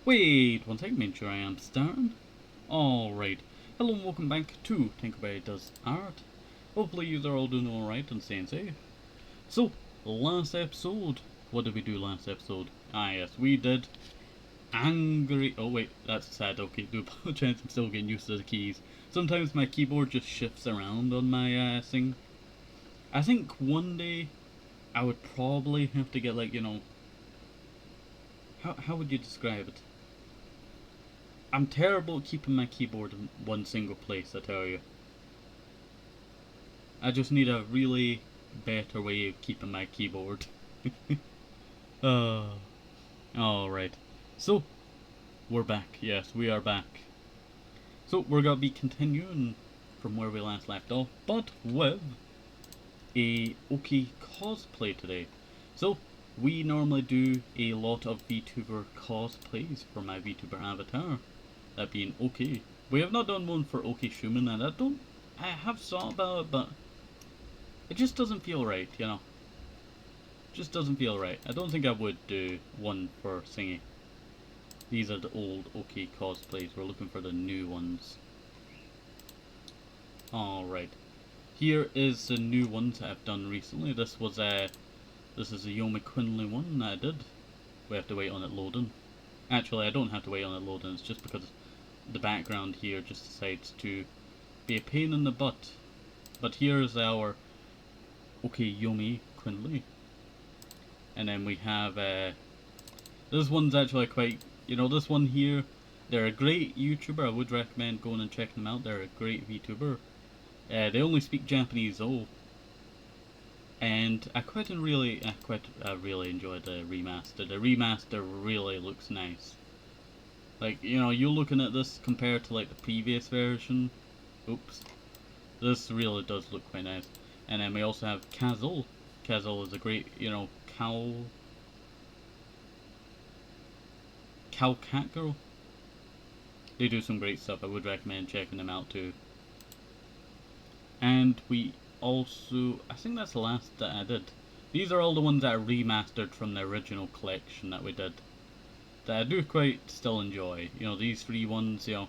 Wait one second, make sure I am starting. Alright, hello and welcome back to TenkoBerry Does Art. Hopefully you are all doing alright and staying safe. So, last episode, what did we do last episode? Ah yes, we did angry... Oh wait, that's sad, okay, do apologize, I'm still getting used to the keys. Sometimes my keyboard just shifts around on my thing. I think one day I would probably have to get like, you know... How would you describe it? I'm terrible at keeping my keyboard in one single place, I tell you. I just need a really better way of keeping my keyboard. Alright. So, we're back. Yes, we are back. So, we're going to be continuing from where we last left off, but with a Oaki cosplay today. So, we normally do a lot of VTuber cosplays for my VTuber avatar. That being Oaki. We have not done one for Oaki Shuman, and I have thought about it, but it just doesn't feel right, you know. Just doesn't feel right. I don't think I would do one for Singy. These are the old Oaki cosplays. We're looking for the new ones. Alright. Here is the new ones I've done recently. This is a Yomi Quinley one that I did. We have to wait on it loading. Actually, I don't have to wait on it loading, it's just because the background here just decides to be a pain in the butt. But here's our Yomi Quinley. And then we have, this one's actually quite, you know, this one here, they're a great YouTuber. I would recommend going and checking them out. They're a great VTuber. They only speak Japanese though. And I really enjoyed the remaster. The remaster really looks nice. Like, you know, you're looking at this compared to like the previous version. Oops. This really does look quite nice. And then we also have Kazul. Kazul is a great, you know, cow cat girl. They do some great stuff. I would recommend checking them out too. And we also, I think that's the last that I did. These are all the ones that I remastered from the original collection that we did, that I do quite still enjoy. You know, these three ones, you know,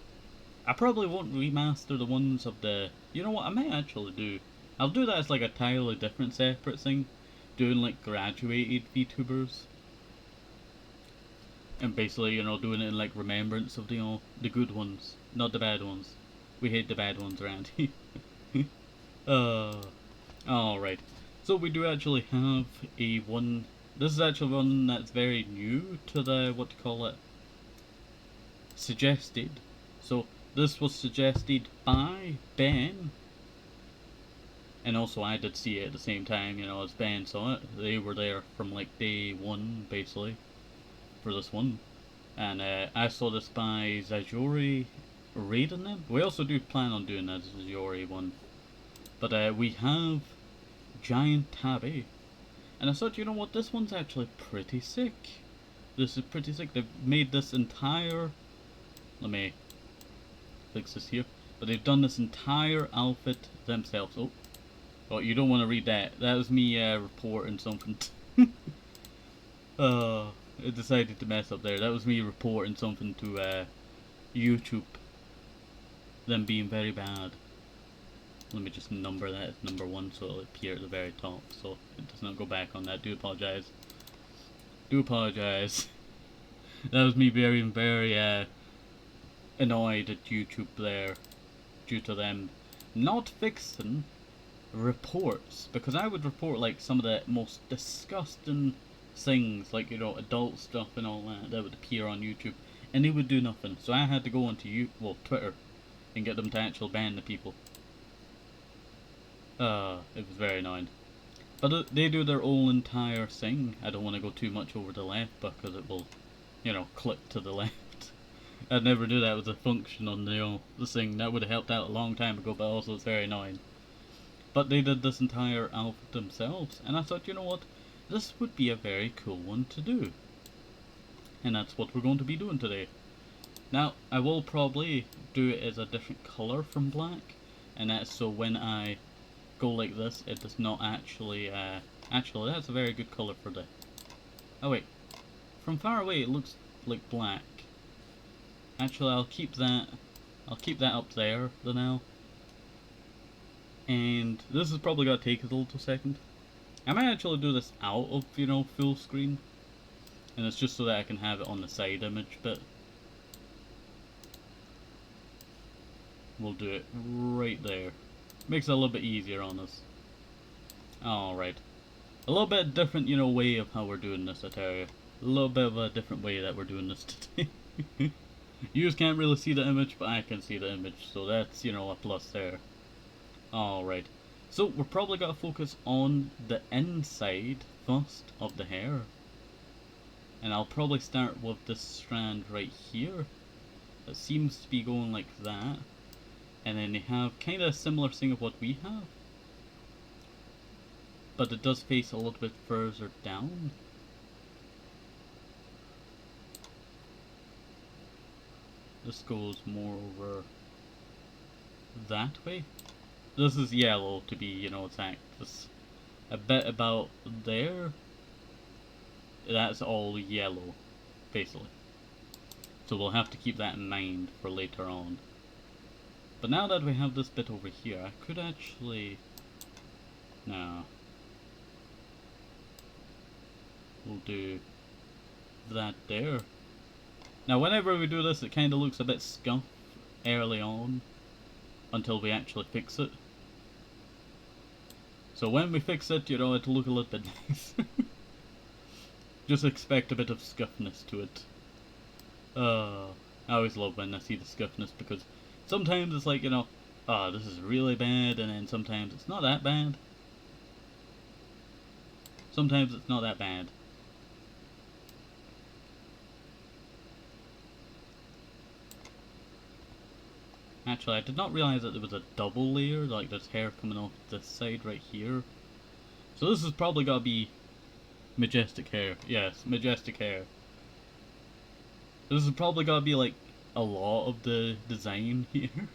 I probably won't remaster the ones of the, you know what, I might actually do. I'll do that as like a entirely different separate thing, doing like graduated VTubers. And basically, you know, doing it in like remembrance of the, you know, the good ones, not the bad ones. We hate the bad ones around here. Alright. So we do actually have a one. This is actually one that's very new to the, what to call it, suggested. So this was suggested by Ben. And also I did see it at the same time, you know, as Ben saw it. They were there from like day one, basically, for this one. And I saw this by Zajori raiding them. We also do plan on doing that Zajori one. But we have GiantTabby. And I thought, you know what, this one's actually pretty sick. This is pretty sick. They've made this entire... Let me fix this here. But they've done this entire outfit themselves. Oh, you don't want to read that. That was me reporting something. It decided to mess up there. That was me reporting something to YouTube. Them being very bad. Let me just number that as number 1 so it'll appear at the very top, so it does not go back on that. Do apologize. Do apologize. That was me very annoyed at YouTube there, due to them not fixing reports, because I would report like some of the most disgusting things, like, you know, adult stuff and all that would appear on YouTube, and they would do nothing. So I had to go onto Twitter and get them to actually ban the people. It was very annoying. But they do their own entire thing. I don't want to go too much over the left because it will, you know, click to the left. I'd never do that with a function on the, you know, the thing. That would have helped out a long time ago, but also it's very annoying. But they did this entire outfit themselves, and I thought, you know what, this would be a very cool one to do. And that's what we're going to be doing today. Now, I will probably do it as a different colour from black, and that's so when I go like this, it does not actually, actually that's a very good colour for the, oh wait, from far away it looks like black, Actually, I'll keep that up there for now. And this is probably gonna take us a little second. I might actually do this out of, you know, full screen. And it's just so that I can have it on the side image, but we'll do it right there. Makes it a little bit easier on us. Alright. A little bit different, you know, way of how we're doing this, I tell you. A little bit of a different way that we're doing this today. You just can't really see the image, but I can see the image, so that's, you know, a plus there. Alright. So, we're probably going to focus on the inside first of the hair. And I'll probably start with this strand right here. That seems to be going like that. And then they have kind of a similar thing of what we have. But it does face a little bit further down. This goes more over that way. This is yellow to be, you know, exact. This a bit about there. That's all yellow, basically. So we'll have to keep that in mind for later on. But now that we have this bit over here, I could actually... No. We'll do that there. Now whenever we do this, it kind of looks a bit scuffed early on, until we actually fix it. So when we fix it, you know, it'll look a little bit nice. Just expect a bit of scuffness to it. I always love when I see the scuffness, because sometimes it's like, you know, oh, this is really bad, and then sometimes it's not that bad. Sometimes it's not that bad. Actually, I did not realize that there was a double layer, like there's hair coming off this side right here. So this is probably gotta be majestic hair. Yes, majestic hair. This is probably gotta be like a lot of the design here.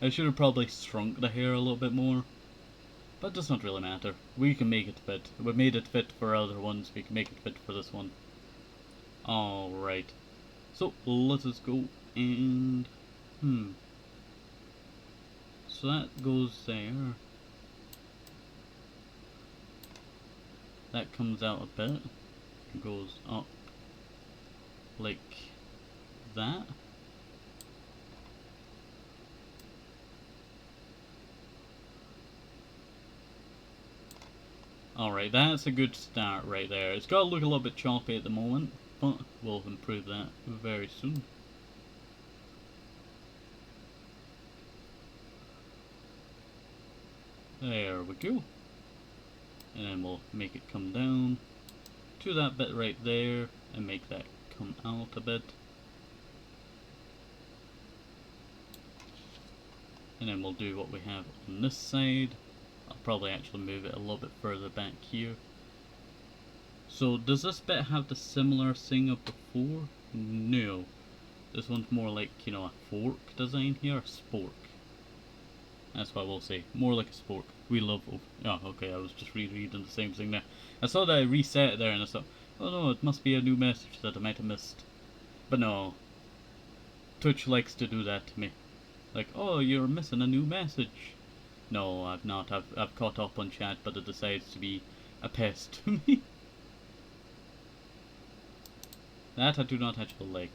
I should have probably shrunk the hair a little bit more. But it does not really matter. We can make it fit. We made it fit for other ones, we can make it fit for this one. Alright. So, let us go and... So that goes there. That comes out a bit. It goes up like that. Alright, that's a good start right there. It's got to look a little bit choppy at the moment, but we'll improve that very soon. There we go. And then we'll make it come down to that bit right there and make that come out a bit. And then we'll do what we have on this side. I'll probably actually move it a little bit further back here. So does this bit have the similar thing of before? No. This one's more like, you know, a fork design here, a spork. That's what we'll say. More like a spork. We love... Oh, okay, I was just rereading the same thing there. I saw that I reset it there and I thought, oh no, it must be a new message that I might have missed. But no. Twitch likes to do that to me. Like, oh, you're missing a new message. No, I've not. I've caught up on chat, but it decides to be a pest to me. That I do not actually like.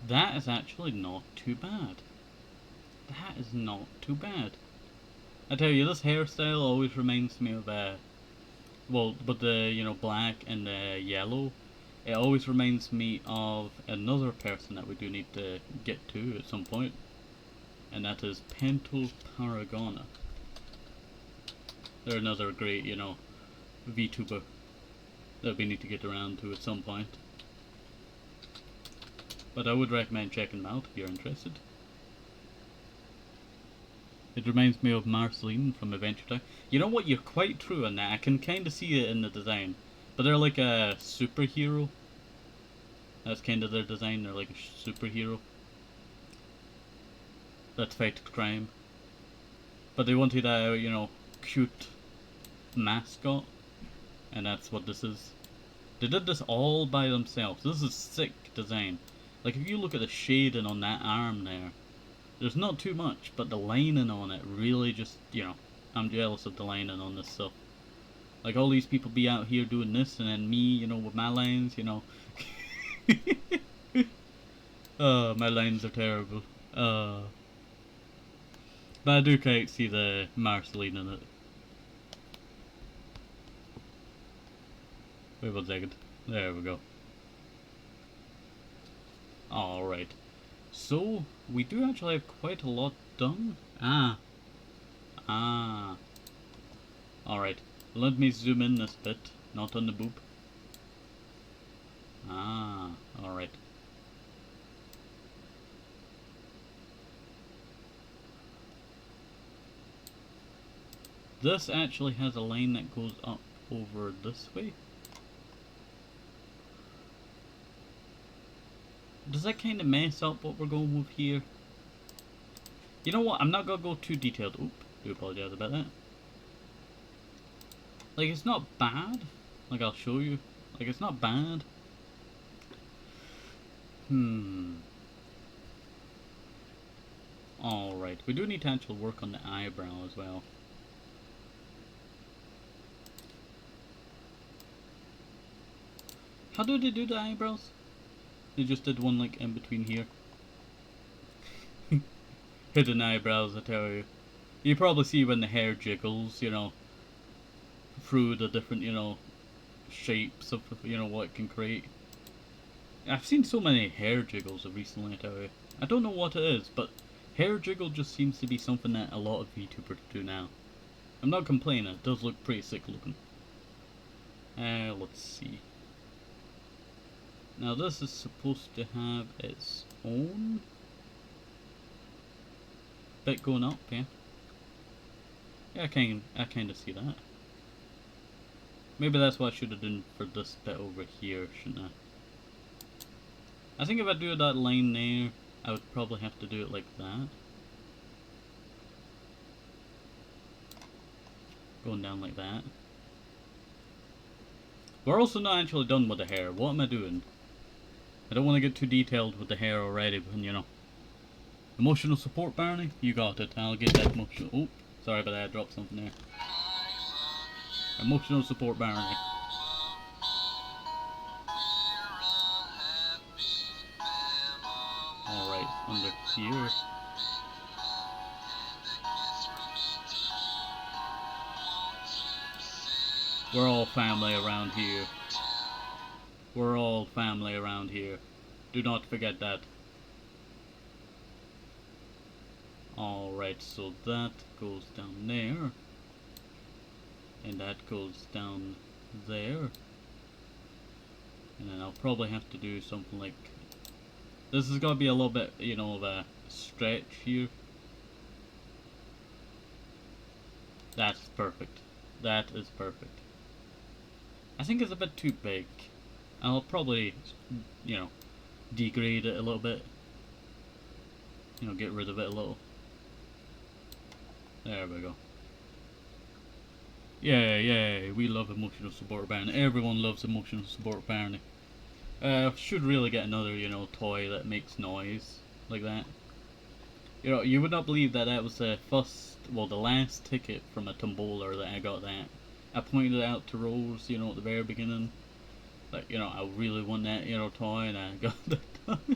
That is actually not too bad. That is not too bad. I tell you, this hairstyle always reminds me of well, but the, you know, black and the yellow, it always reminds me of another person that we do need to get to at some point, and that is Pentel Paragona. They're another great, you know, VTuber that we need to get around to at some point. But I would recommend checking them out if you're interested. It reminds me of Marceline from Adventure Time. You know what, you're quite true on that. I can kind of see it in the design. But they're like a superhero That's kind of their design. They're like a superhero that fights crime. But they wanted a, you know, cute mascot, and that's what this is. They did this all by themselves. This is sick design. Like, if you look at the shading on that arm there, there's not too much, but the lining on it really just, you know, I'm jealous of the lining on this stuff. Like, all these people be out here doing this, and then me, you know, with my lines, you know. Oh, my lines are terrible. But I do quite see the Marceline in it. Wait 1 second. There we go. Alright. So, we do actually have quite a lot done. Alright. Let me zoom in this bit. Not on the boob. Alright. This actually has a line that goes up over this way. Does that kind of mess up what we're going with here? You know what? I'm not going to go too detailed. Oop, do apologize about that. Like, it's not bad. Like, I'll show you. Like, it's not bad. Alright, we do need to actually work on the eyebrow as well. How do they do the eyebrows? They just did one like in between here. Hidden eyebrows, I tell you. You probably see when the hair jiggles, you know, through the different, you know, shapes of, you know, what it can create. I've seen so many hair jiggles recently, I tell you. I don't know what it is, but hair jiggle just seems to be something that a lot of VTubers do now. I'm not complaining, it does look pretty sick looking. Let's see. Now this is supposed to have its own bit going up, yeah. Yeah, I kind of see that. Maybe that's what I should have done for this bit over here, shouldn't I? I think if I do that line there, I would probably have to do it like that. Going down like that. We're also not actually done with the hair. What am I doing? I don't want to get too detailed with the hair already, but you know. Emotional support, Barney? You got it. I'll get that emotional. Oh, sorry about that. I dropped something there. Emotional support, Barney. Alright, under here. We're all family around here. We're all family around here. Do not forget that. Alright, so that goes down there. And that goes down there. And then I'll probably have to do something like... This is going to be a little bit, you know, of a stretch here. That's perfect. That is perfect. I think it's a bit too big. I'll probably, you know, degrade it a little bit. You know, get rid of it a little. There we go. Yeah, we love emotional support Barney. Everyone loves emotional support Barney. Should really get another, you know, toy that makes noise like that. You know, you would not believe that that was the first, well, the last ticket from a tombola that I got that. I pointed it out to Rose, you know, at the very beginning. Like, you know, I really want that, you know, toy, and I got that toy.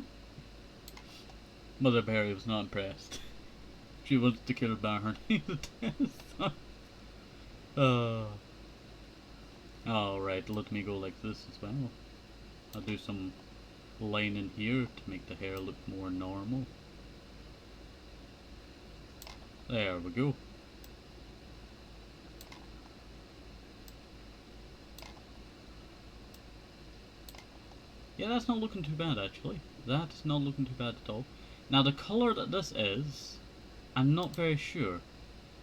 Mother Berry was not impressed. She wants to kill Barney to death. Alright, let me go like this as well. I'll do some lining here to make the hair look more normal. There we go. Yeah, that's not looking too bad actually. That's not looking too bad at all. Now the colour that this is, I'm not very sure.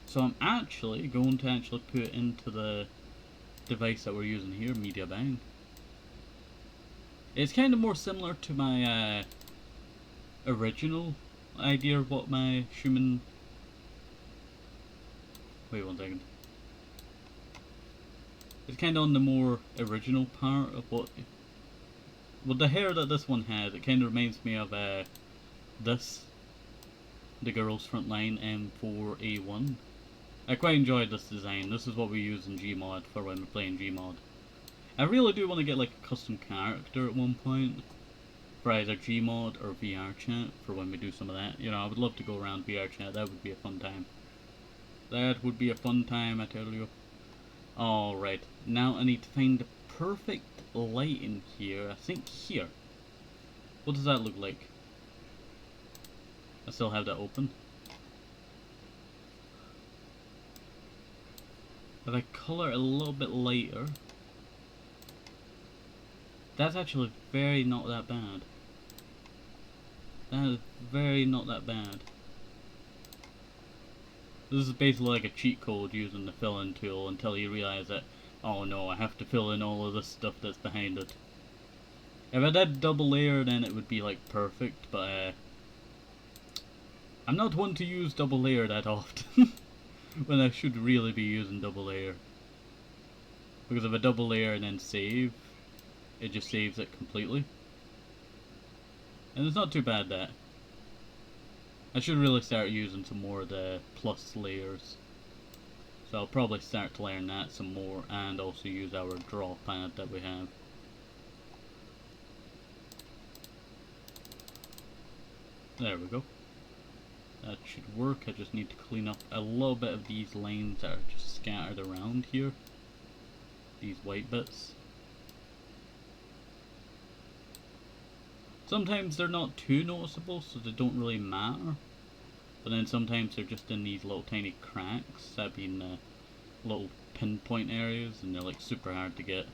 So I'm actually going to put it into the device that we're using here, MediaBang. It's kind of more similar to my original idea of what my human... Wait 1 second. It's kind of on the more original part of what... With the hair that this one has, it kind of reminds me of this. The Girls Frontline M4A1. I quite enjoyed this design. This is what we use in Gmod for when we're playing Gmod. I really do want to get like a custom character at one point for either Gmod or VR chat for when we do some of that. You know, I would love to go around VR chat. That would be a fun time. That would be a fun time, I tell you. Alright, now I need to find the perfect light in here. I think here. What does that look like? I still have that open. If I color it a little bit lighter, that's actually very not that bad. That is very not that bad. This is basically like a cheat code using the fill-in tool until you realize that, oh no, I have to fill in all of this stuff that's behind it. If I did double layer, then it would be like perfect, but I'm not one to use double layer that often. When I should really be using double layer. Because if I double layer and then save, it just saves it completely. And it's not too bad that. I should really start using some more of the plus layers. So I'll probably start to learn that some more and also use our draw pad that we have. There we go. That should work. I just need to clean up a little bit of these lines that are just scattered around here. These white bits. Sometimes they're not too noticeable, so they don't really matter. But then sometimes they're just in these little tiny cracks that being little pinpoint areas, and they're like super hard to get.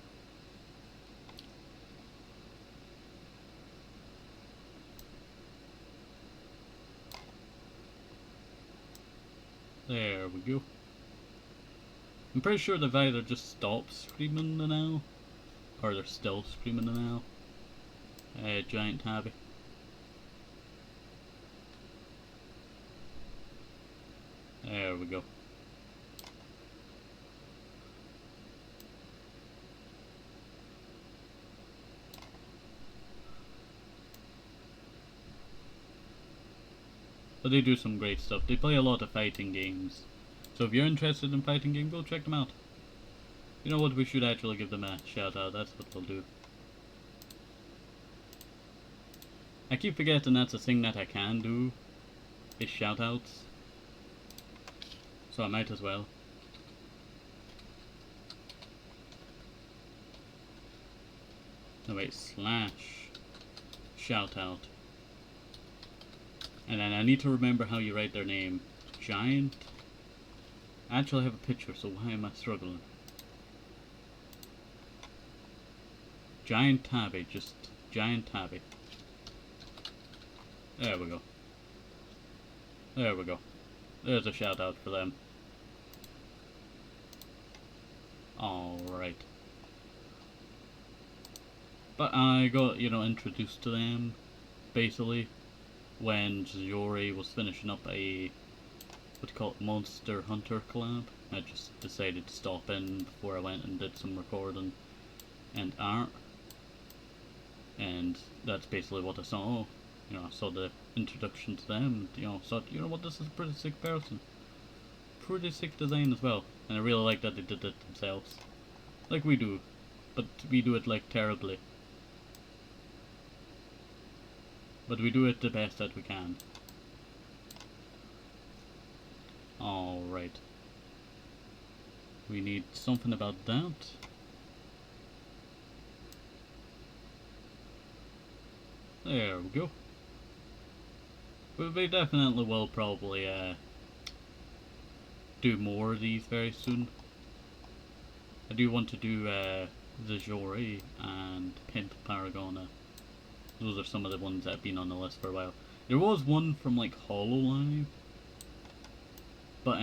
There we go. I'm pretty sure they've either just stopped screaming now, or they're still screaming now. GiantTabby. There we go. But they do some great stuff. They play a lot of fighting games. So if you're interested in fighting games, go check them out. You know what, we should actually give them a shout out. That's what we'll do. I keep forgetting that's a thing that I can do, is shout outs. So I might as well. No wait, slash shout out. And then I need to remember how you write their name. Giant. I actually have a picture, so why am I struggling? GiantTabby, just GiantTabby. There we go. There we go. There's a shout out for them. Alright. But I got, you know, introduced to them, basically, when Zori was finishing up a, what do you call it, Monster Hunter collab. I just decided to stop in before I went and did some recording and art. And that's basically what I saw. You know, I saw the introduction to them, you know, thought, you know what, this is a pretty sick person. Pretty sick design as well. And I really like that they did it themselves. Like we do. But we do it like terribly. But we do it the best that we can. Alright. We need something about that. There we go. But we definitely will probably do more of these very soon. I do want to do the Jori and Pimp Paragona. Those are some of the ones that have been on the list for a while. There was one from like HoloLive, but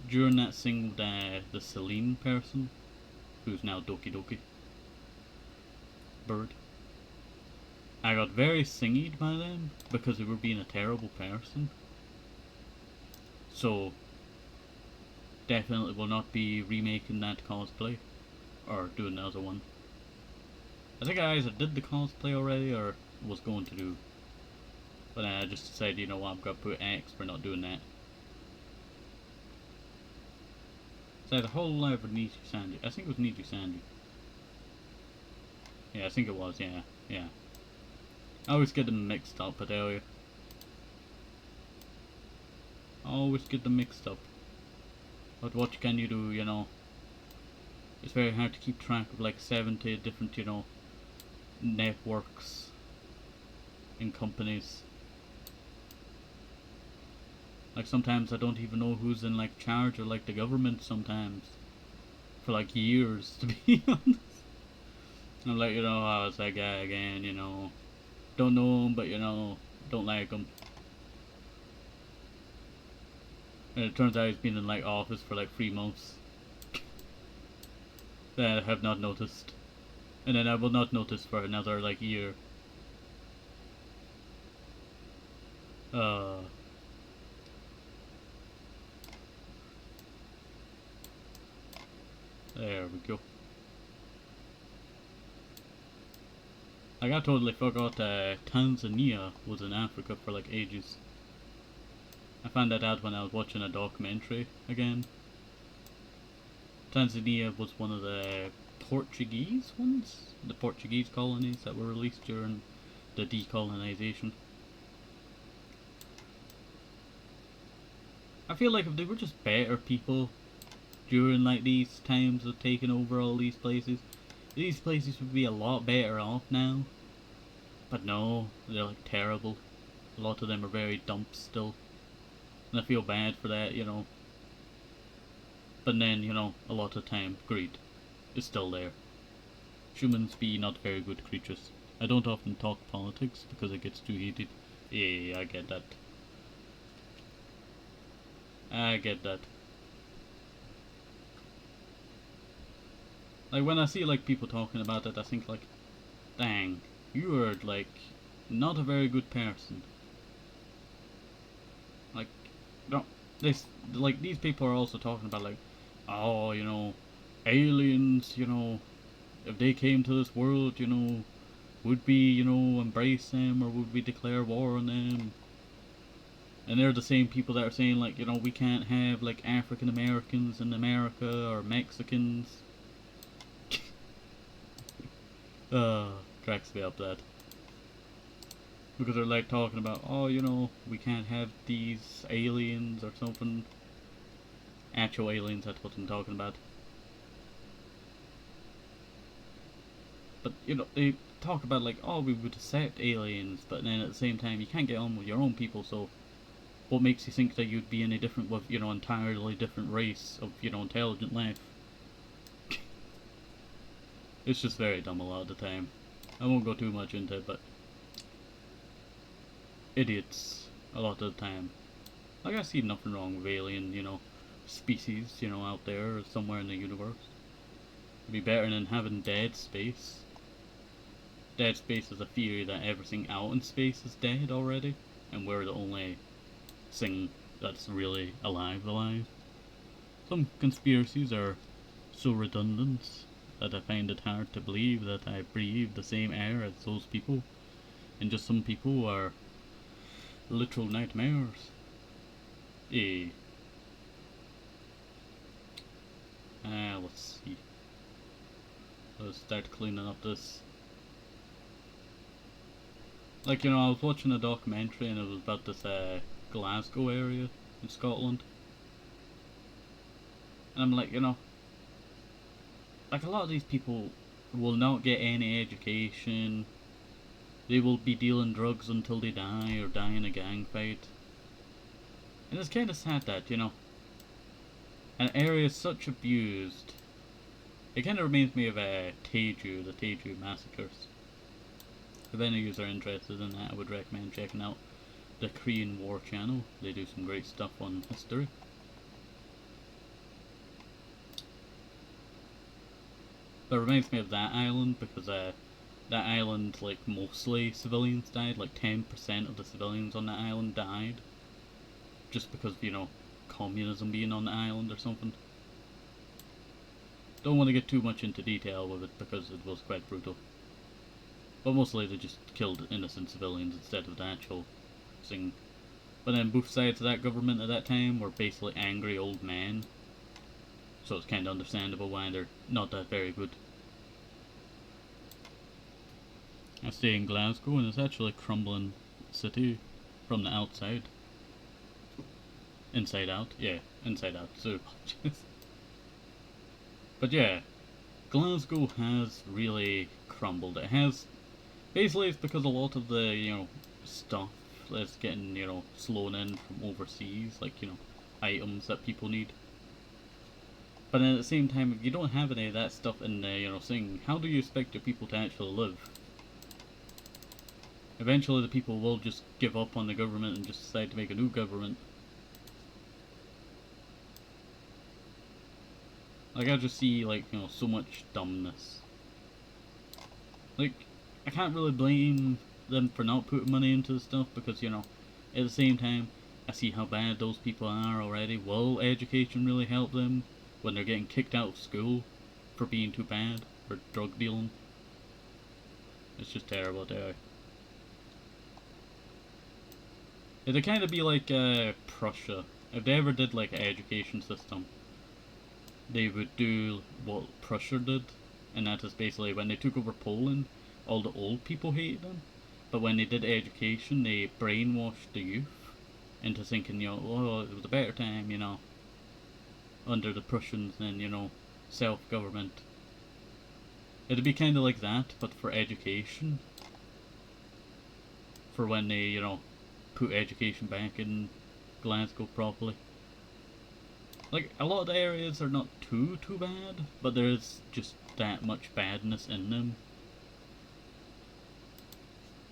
during that thing with the Celine person, who's now Doki Doki Bird, I got very singied by them because they were being a terrible person. So, definitely will not be remaking that cosplay. Or doing another one. I think I either did the cosplay already or was going to do. But I just decided, you know what, I'm going to put X for not doing that. So the whole life of Niji Sanji. I think it was Niji Sanji. Yeah, I think it was, yeah. I always get them mixed up, I tell you. I always get them mixed up. But what can you do, you know? It's very hard to keep track of like 70 different, you know, networks and companies. Like sometimes I don't even know who's in like charge of like the government sometimes. For like years, to be honest. I'm like, you know, oh, it's that guy again, you know. Don't know him, but you know, don't like him. And it turns out he's been in like office for like 3 months. That I have not noticed. And then I will not notice for another like year. There we go. Like I totally forgot Tanzania was in Africa for like ages. I found that out when I was watching a documentary again. Tanzania was one of the Portuguese ones? The Portuguese colonies that were released during the decolonization. I feel like if they were just better people during like these times of taking over all these places would be a lot better off now. But no, they're like terrible. A lot of them are very dumb still. And I feel bad for that, you know. But then, you know, a lot of time, greed is still there. Humans be not very good creatures. I don't often talk politics because it gets too heated. Yeah, I get that. I get that. Like when I see like people talking about it, I think like, dang, you are like not a very good person. Like, no, this like these people are also talking about like, oh, you know, aliens, you know, if they came to this world, you know, would we, you know, embrace them or would we declare war on them? And they're the same people that are saying like, you know, we can't have like African Americans in America or Mexicans. Cracks me up that. Because they're like talking about, oh, you know, we can't have these aliens or something. Actual aliens, that's what I'm talking about. But, you know, they talk about like, oh, we would accept aliens, but then at the same time, you can't get on with your own people, so what makes you think that you'd be any different with, you know, entirely different race of, you know, intelligent life? It's just very dumb a lot of the time. I won't go too much into it, but idiots a lot of the time. Like I see nothing wrong with alien, you know, species, you know, out there or somewhere in the universe. It'd be better than having dead space. Dead space is a theory that everything out in space is dead already, and we're the only thing that's really alive. Some conspiracies are so redundant that I find it hard to believe that I breathe the same air as those people, and just some people are literal nightmares. Let's see. Let's start cleaning up this. Like, you know, I was watching a documentary and it was about this Glasgow area in Scotland. And I'm like, you know, like a lot of these people will not get any education. They will be dealing drugs until they die or die in a gang fight. And it's kind of sad that, you know, an area is such abused. It kind of reminds me of Teju, the Teju massacres. If any of you are interested in that, I would recommend checking out the Korean War channel. They do some great stuff on history. But it reminds me of that island because that island, like, mostly civilians died. Like 10% of the civilians on that island died. Just because, you know, communism being on the island or something. Don't want to get too much into detail with it because it was quite brutal. But mostly they just killed innocent civilians instead of the actual thing. But then both sides of that government at that time were basically angry old men. So it's kind of understandable why they're not that very good. I stay in Glasgow and it's actually a crumbling city from the outside. Inside out? Yeah, inside out. So, but yeah, Glasgow has really crumbled. It has, basically it's because a lot of the, you know, stuff that's getting, you know, flown in from overseas, like, you know, items that people need. But then at the same time, if you don't have any of that stuff in the, you know, thing, how do you expect your people to actually live? Eventually the people will just give up on the government and just decide to make a new government. Like, I just see, like, you know, so much dumbness. Like, I can't really blame them for not putting money into the stuff because, you know, at the same time, I see how bad those people are already. Will education really help them when they're getting kicked out of school for being too bad, for drug dealing? It's just terrible, there. It'd kind of be like Prussia. If they ever did like an education system, they would do what Prussia did, and that is basically when they took over Poland, all the old people hated them, but when they did education, they brainwashed the youth into thinking, you know, oh, it was a better time, you know, under the Prussians than, you know, self-government. It'd be kind of like that, but for education. For when they, you know, put education back in Glasgow properly. Like, a lot of the areas are not too bad, but there is just that much badness in them.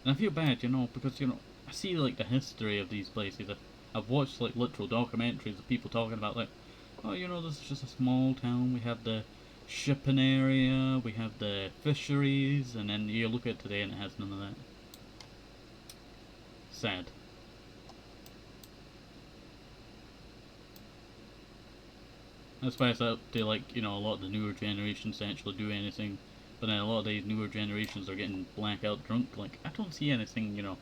And I feel bad, you know, because, you know, I see, like, the history of these places. I've watched, like, literal documentaries of people talking about, like, oh, you know, this is just a small town, we have the shipping area, we have the fisheries, and then you look at it today and it has none of that. Sad. That's why it's up to, like, you know, a lot of the newer generations to actually do anything. But then a lot of these newer generations are getting blackout drunk. Like, I don't see anything, you know,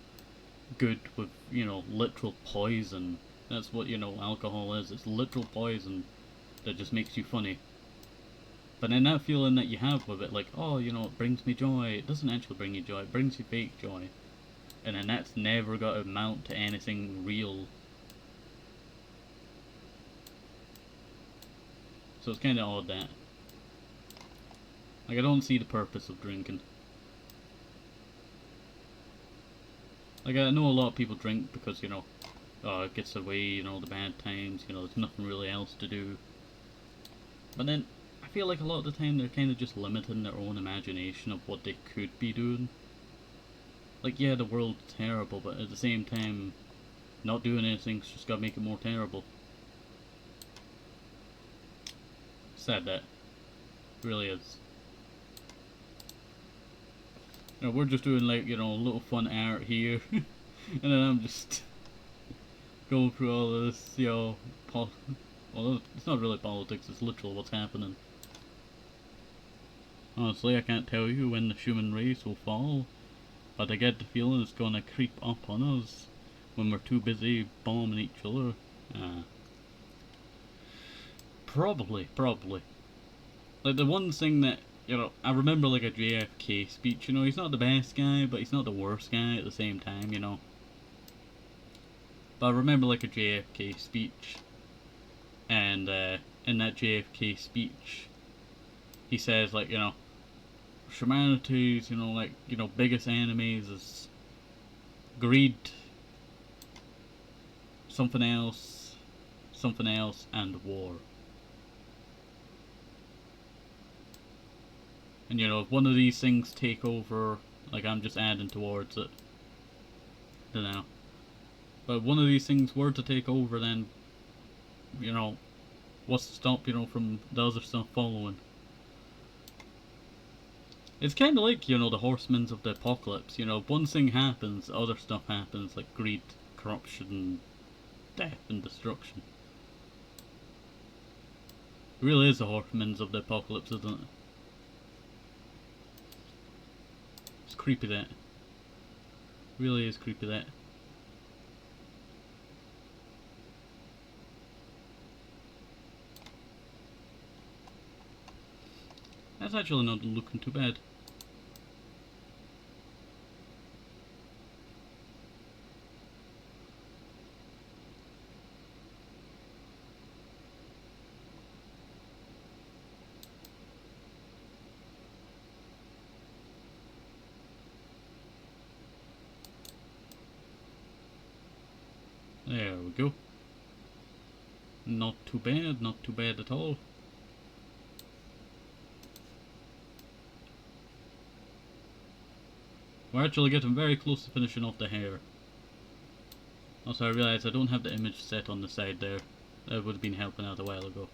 good with, you know, literal poison. That's what, you know, alcohol is. It's literal poison that just makes you funny. But then that feeling that you have with it, like, oh, you know, it brings me joy. It doesn't actually bring you joy. It brings you fake joy. And then that's never got to amount to anything real. So it's kind of odd that. Like, I don't see the purpose of drinking. Like, I know a lot of people drink because, you know, it gets away, you know, the bad times, you know, there's nothing really else to do. But then, I feel like a lot of the time they're kind of just limiting their own imagination of what they could be doing. Like, yeah, the world's terrible, but at the same time, not doing anything's just gotta make it more terrible. Sad that. It really is. You know, we're just doing, like, you know, a little fun art here. And then I'm just going through all of this, you know, well, it's not really politics, it's literal what's happening. Honestly, I can't tell you when the human race will fall, but I get the feeling it's gonna creep up on us when we're too busy bombing each other. Probably. Like, the one thing that, you know, I remember, like, a JFK speech, you know, he's not the best guy, but he's not the worst guy at the same time, you know. But I remember, like, a JFK speech, and in that JFK speech, he says, like, you know, humanity's, you know, like, you know, biggest enemies is greed, something else, and war. And, you know, if one of these things take over, like, I'm just adding towards it. Dunno. But if one of these things were to take over, then, you know, what's to stop, you know, from the other stuff following? It's kind of like, you know, the horsemen of the apocalypse. You know, one thing happens, other stuff happens, like greed, corruption, death, and destruction. It really is the horsemen of the apocalypse, isn't it? It's creepy, that. Really is creepy, that. That's actually not looking too bad. There we go. Not too bad, not too bad at all. We're actually getting very close to finishing off the hair. Also, I realise I don't have the image set on the side there. That would have been helping out a while ago.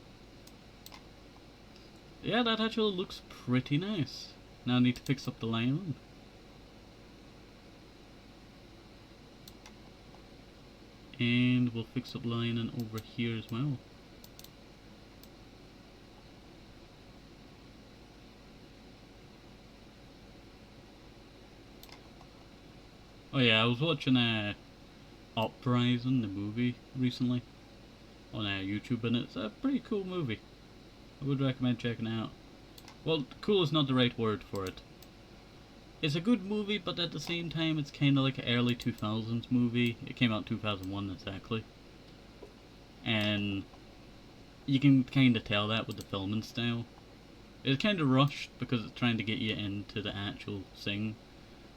Yeah, that actually looks pretty nice. Now I need to fix up the lining. And we'll fix up lining over here as well. Oh yeah, I was watching Uprising, the movie, recently on YouTube, and it's a pretty cool movie. I would recommend checking it out. Well, cool is not the right word for it. It's a good movie, but at the same time it's kind of like an early 2000s movie. It came out in 2001 exactly. And you can kind of tell that with the filming style. It's kind of rushed because it's trying to get you into the actual thing,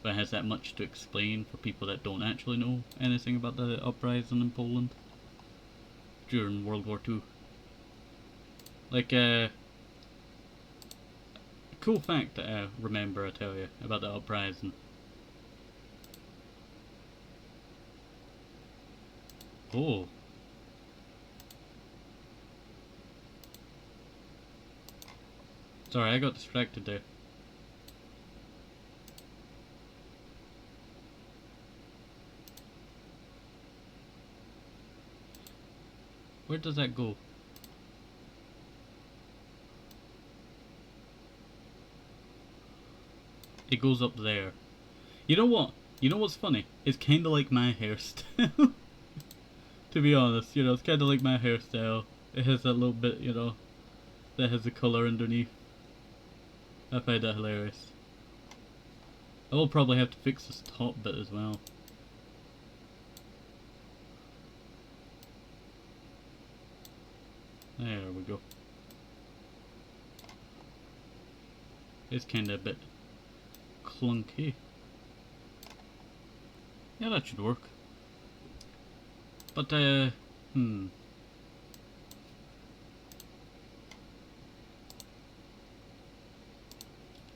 but it has that much to explain for people that don't actually know anything about the uprising in Poland during World War II. Like, a cool fact that I remember, I tell you, about the uprising. Oh. Sorry, I got distracted there. Where does that go? It goes up there. You know what? You know what's funny? It's kinda like my hairstyle. To be honest, you know, it's kinda like my hairstyle. It has that little bit, you know, that has the colour underneath. I find that hilarious. I will probably have to fix this top bit as well. There we go. It's kinda a bit clunky. Yeah, that should work. But, There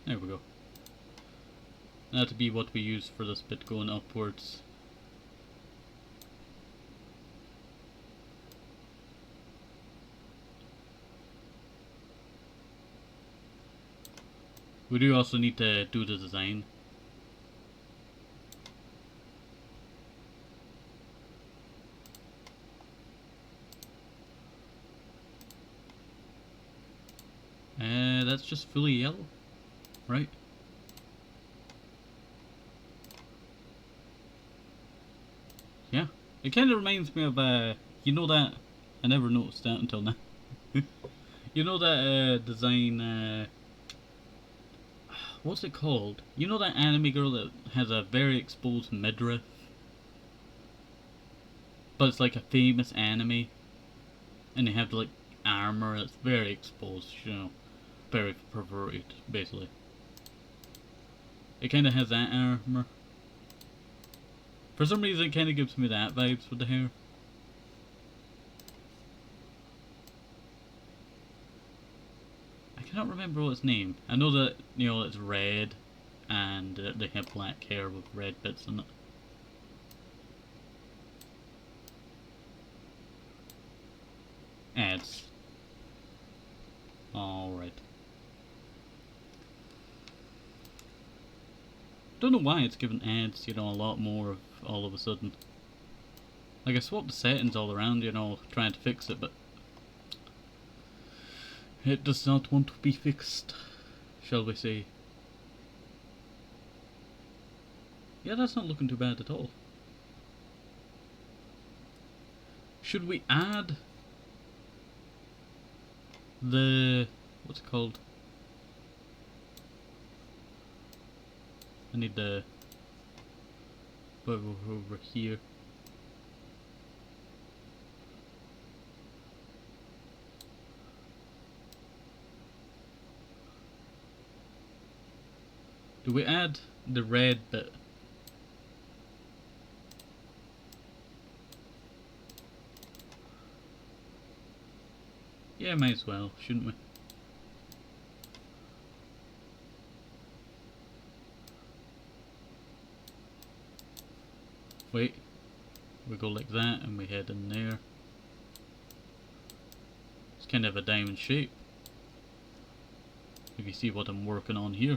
we go. That'll be what we use for this bit going upwards. We do also need to do the design. That's just fully yellow, right? Yeah, it kind of reminds me of you know that, I never noticed that until now. You know that design, what's it called? You know that anime girl that has a very exposed midriff? But it's like a famous anime, and they have like armor that's very exposed, you know, very perverted, basically. It kind of has that armor. For some reason, it kind of gives me that vibes with the hair. I cannot remember what its name. I know that, you know, it's red, and they have black hair with red bits in it. Ads. Alright. Don't know why it's given ads, you know, a lot more all of a sudden. Like, I swapped the settings all around, you know, trying to fix it, but it does not want to be fixed, shall we say. Yeah, that's not looking too bad at all. Should we add the... what's it called? I need the... over here. Do we add the red bit? Yeah, might as well, shouldn't we? Wait, we go like that and we head in there. It's kind of a diamond shape. If you see what I'm working on here.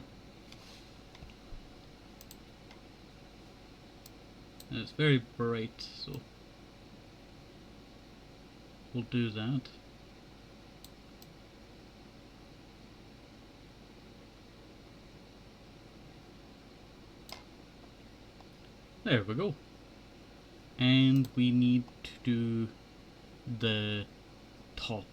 And it's very bright, so we'll do that. There we go. And we need to do the top.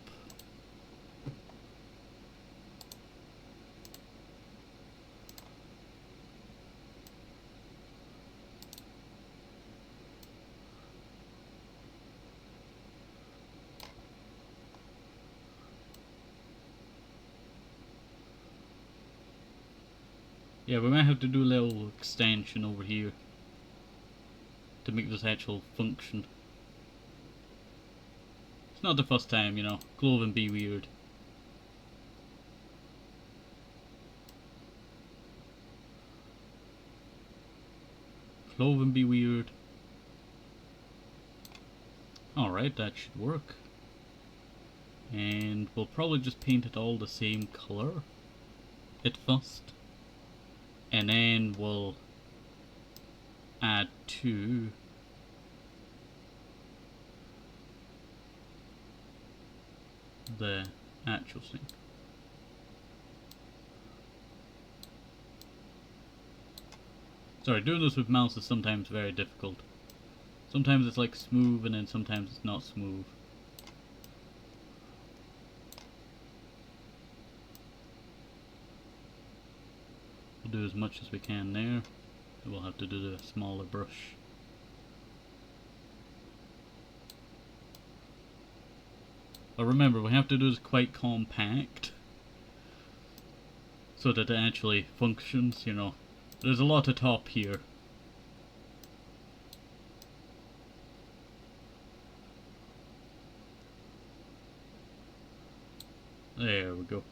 Yeah, we might have to do a little extension over here to make this actual function. It's not the first time, you know. Clothing be weird. Clothing be weird. Alright, that should work. And we'll probably just paint it all the same colour at first. And then we'll add to the actual thing. Sorry, doing this with mouse is sometimes very difficult. Sometimes it's like smooth and then sometimes it's not smooth. We'll do as much as we can there. We'll have to do the smaller brush. But remember, we have to do this quite compact so that it actually functions, you know. There's a lot of top here. There we go.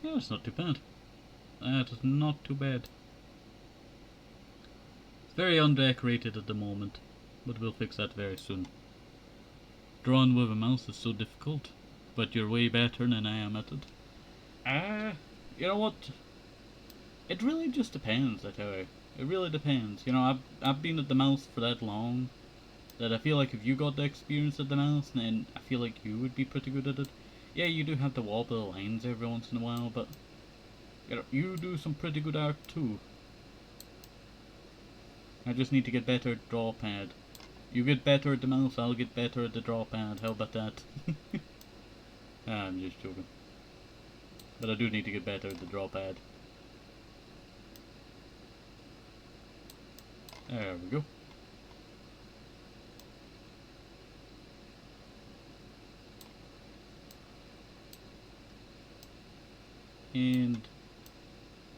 Yeah, it's not too bad. That is not too bad. It's very undecorated at the moment, but we'll fix that very soon. Drawing with a mouse is so difficult, but you're way better than I am at it. You know what? It really just depends, I tell you. It really depends. You know, I've been at the mouse for that long that I feel like if you got the experience at the mouse, then I feel like you would be pretty good at it. Yeah, you do have to wobble the lines every once in a while, but you know, you do some pretty good art too. I just need to get better at draw pad. You get better at the mouse, I'll get better at the draw pad. How about that? I'm just joking. But I do need to get better at the draw pad. There we go. And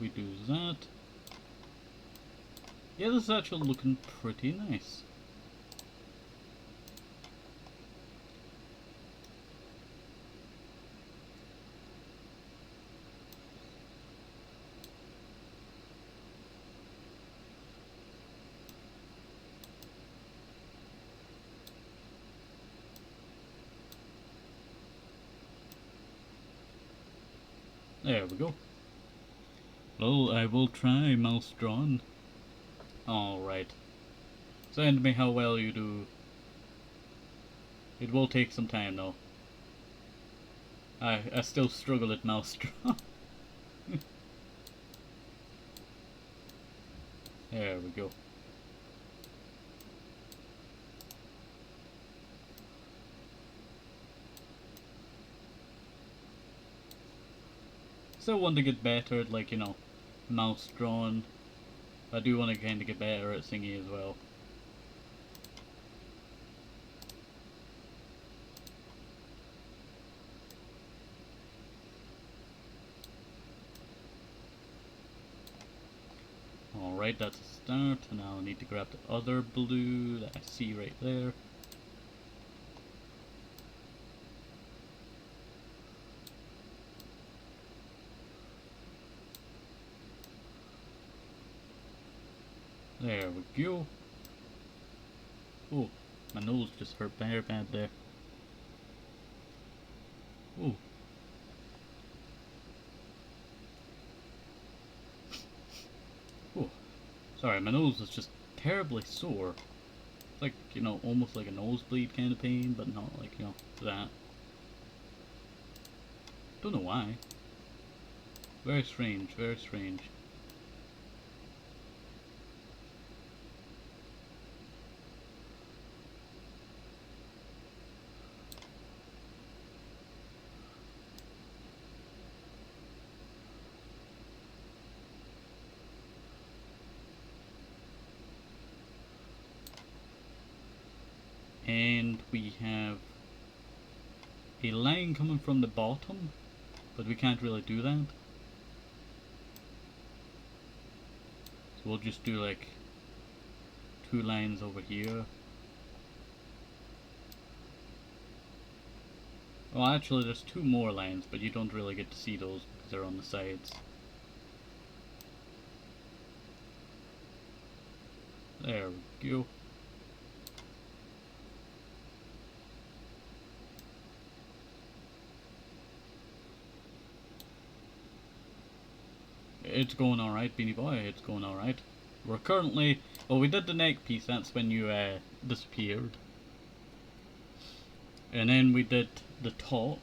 we do that. Yeah, this is actually looking pretty nice. There we go. Well, I will try mouse drawn. Alright. Send me how well you do. It will take some time though. I still struggle at mouse drawn. There we go. Still want to get better at, like, you know, mouse drawn. I do want to kind of get better at singing as well. Alright, that's a start, and now I need to grab the other blue that I see right there. There we go. Oh, my nose just hurt very bad there. Oh. Oh. Sorry, my nose is just terribly sore. It's like, you know, almost like a nosebleed kind of pain, but not like, you know, that. Don't know why. Very strange, very strange. And we have a line coming from the bottom, but we can't really do that. So we'll just do like 2 lines over here. Well, actually there's 2 more lines, but you don't really get to see those because they're on the sides. There we go. It's going alright, Beanie Boy, it's going alright. We're currently... Well, we did the neck piece, that's when you disappeared. And then we did the top,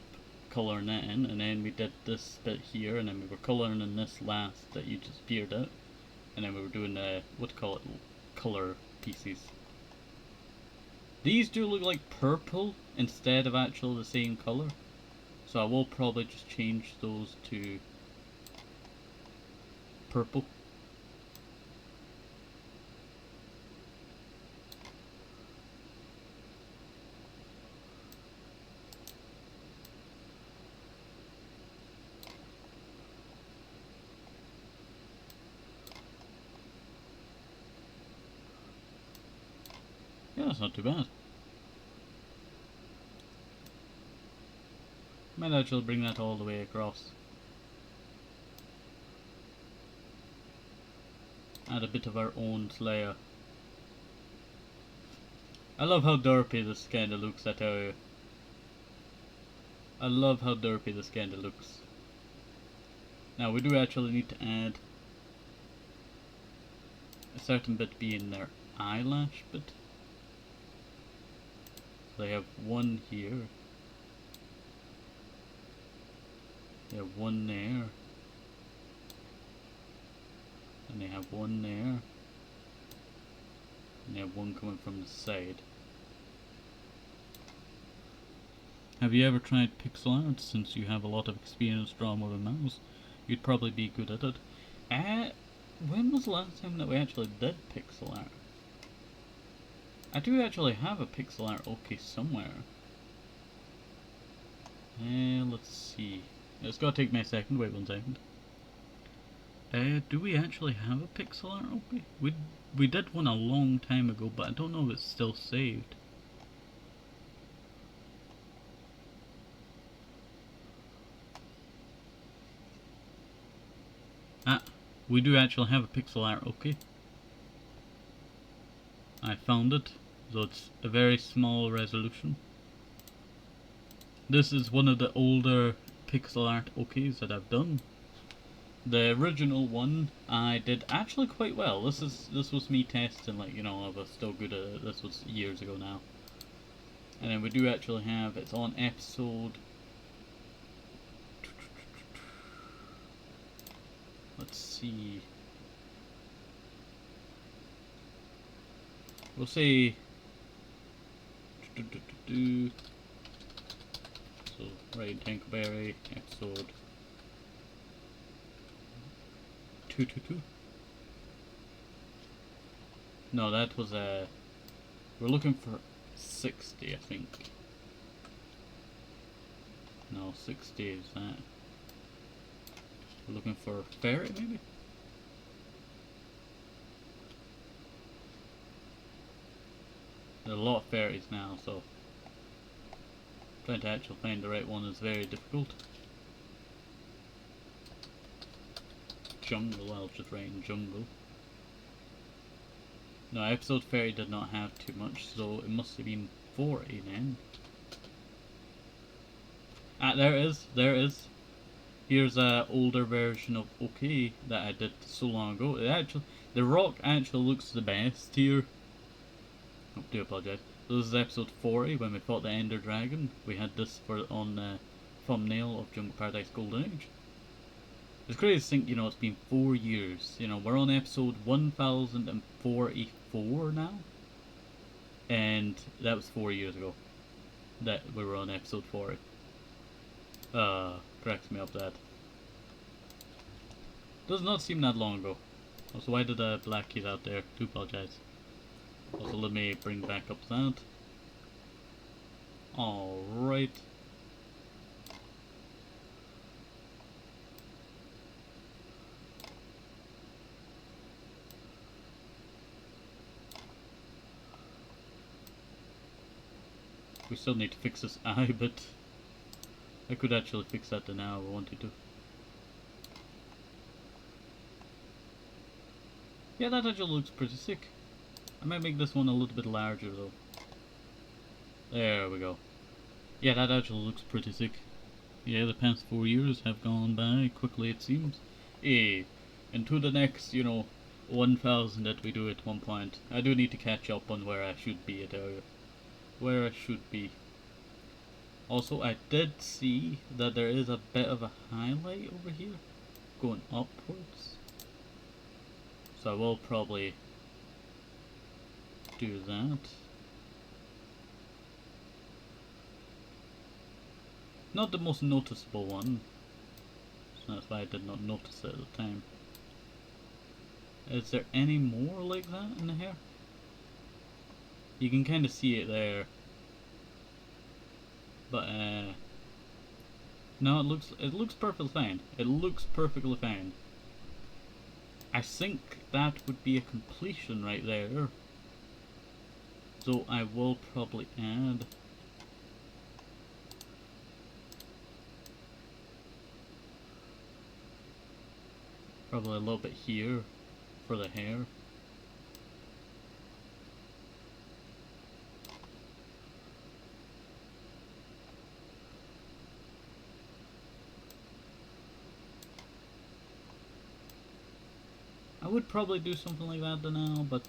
colouring that in, and then we did this bit here, and then we were colouring in this last that you just appeared at. And then we were doing what do you call it, colour pieces. These do look like purple instead of actually the same colour. So I will probably just change those to purple. Yeah, that's not too bad. Might actually bring that all the way across. Add a bit of our own layer. I love how derpy this kinda looks, I tell you. I love how derpy this kinda looks. Now we do actually need to add a certain bit being their eyelash bit. So they have one here. They have one there. And they have one there. And they have one coming from the side. Have you ever tried pixel art? Since you have a lot of experience drawing with a mouse, you'd probably be good at it. When was the last time that we actually did pixel art? I do actually have a pixel art okay somewhere. Let's see. It's gotta take me a second, wait 1 second. Do we actually have a pixel art okay? We did one a long time ago, but I don't know if it's still saved. Ah, we do actually have a pixel art okay. I found it, so it's a very small resolution. This is one of the older pixel art Oakis that I've done. The original one I did actually quite well. This was me testing, like, you know, I was still good at it. This was years ago now. And then we do actually have, it's on episode, let's see, we'll say, so right, TenkoBerry, episode 222. No, that was we're looking for 60, I think. No, 60 is that. We're looking for ferry, maybe? There are a lot of ferries now, so trying to actually find the right one is very difficult. Jungle, I'll just write in jungle. No, episode ferry did not have too much, so it must have been 40 then. Ah, there it is, there it is. Here's an older version of OK that I did so long ago. The rock actually looks the best here. I do apologise. This is episode 40 when we fought the Ender Dragon. We had this on the thumbnail of Jungle Paradise Golden Age. It's crazy to think, you know, it's been 4 years. You know, we're on episode 1044 now. And that was 4 years ago that we were on episode 40. Cracks me up that. Does not seem that long ago. Also, why did a black kid out there? Do apologise. Also, let me bring back up that. Alright. We still need to fix this eye, but I could actually fix that now if I wanted to. Yeah, that actually looks pretty sick. I might make this one a little bit larger though. There we go. Yeah, that actually looks pretty sick. Yeah, the past 4 years have gone by quickly, it seems. Hey, and to the next, you know, 1000 that we do at one point. I do need to catch up on where I should be at area. Where I should be. Also, I did see that there is a bit of a highlight over here going upwards. So I will probably do that. Not the most noticeable one, so that's why I did not notice it at the time. Is there any more like that in the hair? You can kind of see it there. But no, it looks perfectly fine. It looks perfectly fine. I think that would be a completion right there. So I will probably add probably a little bit here for the hair. I would probably do something like that now, but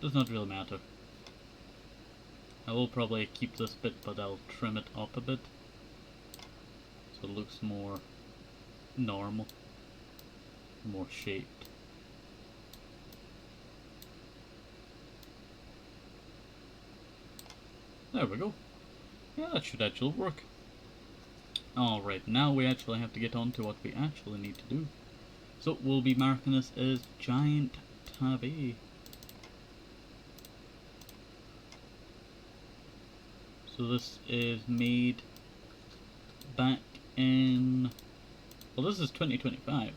does not really matter. I will probably keep this bit, but I'll trim it up a bit so it looks more normal, more shaped. There we go. Yeah, that should actually work. Alright, now we actually have to get on to what we actually need to do. So we'll be marking this as GiantTabby. So this is made back in, well, this is 2025.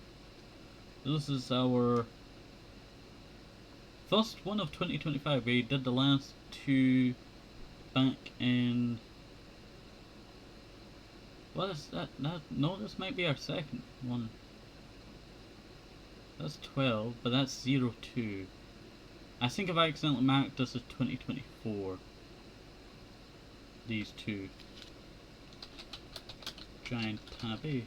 This is our first one of 2025. We did the last two back in What is that? No, this might be our second one. That's 12, but that's 02. I think if I accidentally marked this as 2024. These two. GiantTabby.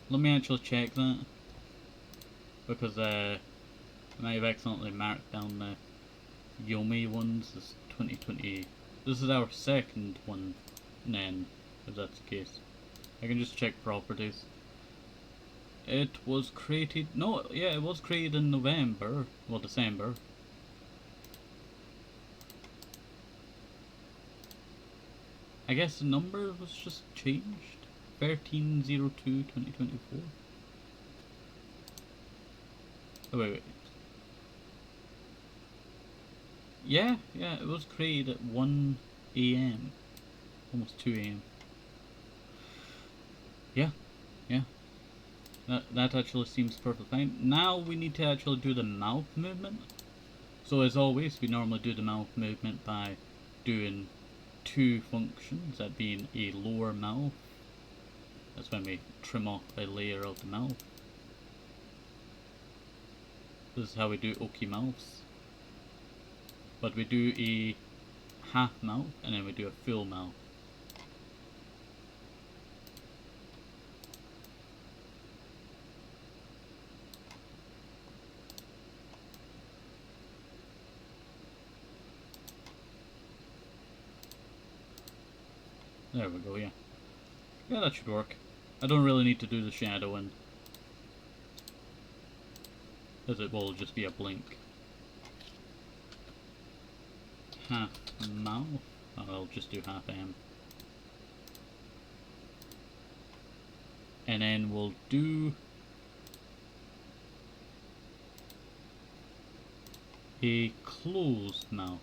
Let me actually check that. Because I might have accidentally marked down the Yomi ones as 2020. This is our second one then, if that's the case. I can just check properties. It was created, no, yeah, it was created in November, well, December. I guess the number was just changed. 13/02/2024. Oh, wait. Yeah, it was created at 1 AM. Almost 2 AM. Yeah. That actually seems perfectly fine. Now we need to actually do the mouth movement. So as always, we normally do the mouth movement by doing two functions, that being a lower mouth. That's when we trim off a layer of the mouth. This is how we do Oaki mouths. But we do a half mouth and then we do a full mouth. There we go, yeah. Yeah, that should work. I don't really need to do the shadowing, as it will just be a blink. Half mouth. Oh, I'll just do half M. And then we'll do a closed mouth.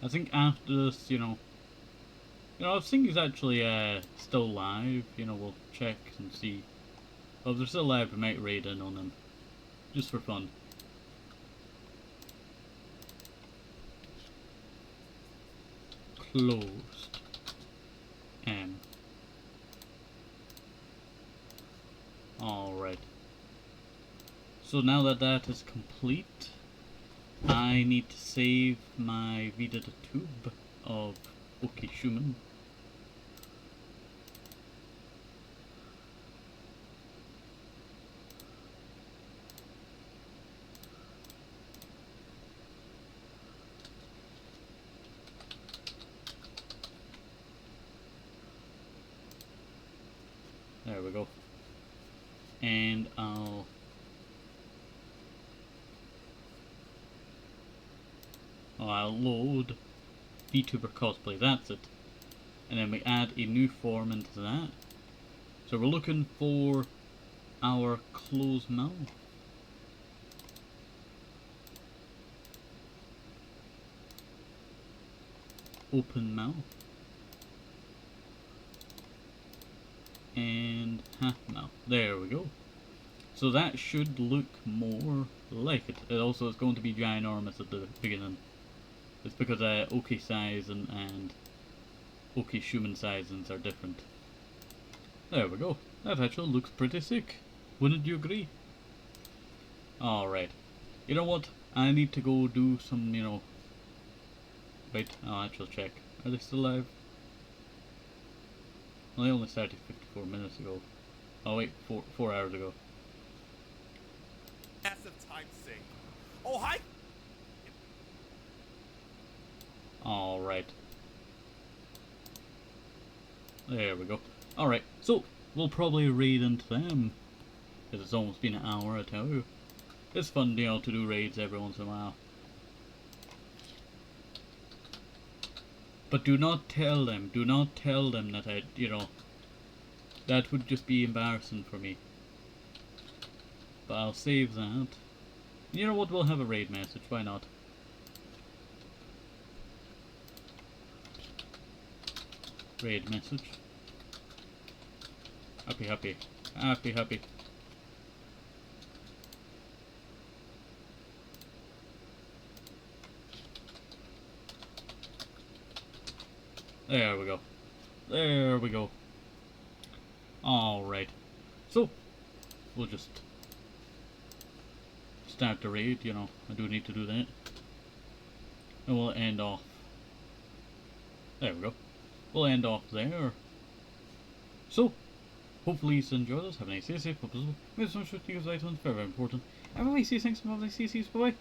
I think after this, if things actually still live, we'll check and see. Well, if they're still live, we might raid in on them, just for fun. Closed. Alright. So now that that is complete, I need to save my VTuber of Oaki Shuman. There we go. And I'll load VTuber Cosplay, that's it. And then we add a new form into that. So we're looking for our closed mouth. Open mouth. And half mouth. There we go. So that should look more like it. It also is going to be ginormous at the beginning. It's because Oaki size and Oaki Shuman sizings are different. There we go. That actually looks pretty sick. Wouldn't you agree? Alright. You know what? I need to go do some, Wait, I'll actually check. Are they still live? Well, they only started 54 minutes ago. Oh wait, 4 hours ago. Massive time sink. Oh, hi! Alright. There we go. Alright, so we'll probably raid into them. Because it's almost been an hour, I tell you. It's fun, to do raids every once in a while. But do not tell them that I, that would just be embarrassing for me. But I'll save that. You know what, we'll have a raid message, why not? Raid message. Happy, happy. Happy, happy. There we go. There we go. Alright. So, we'll just start the raid, you know. I do need to do that. And we'll end off. There we go. We'll end off there. So, hopefully you enjoyed this. Have a nice day, safe, possible. Maybe some should use items, very, very important. Everybody see things, bye bye.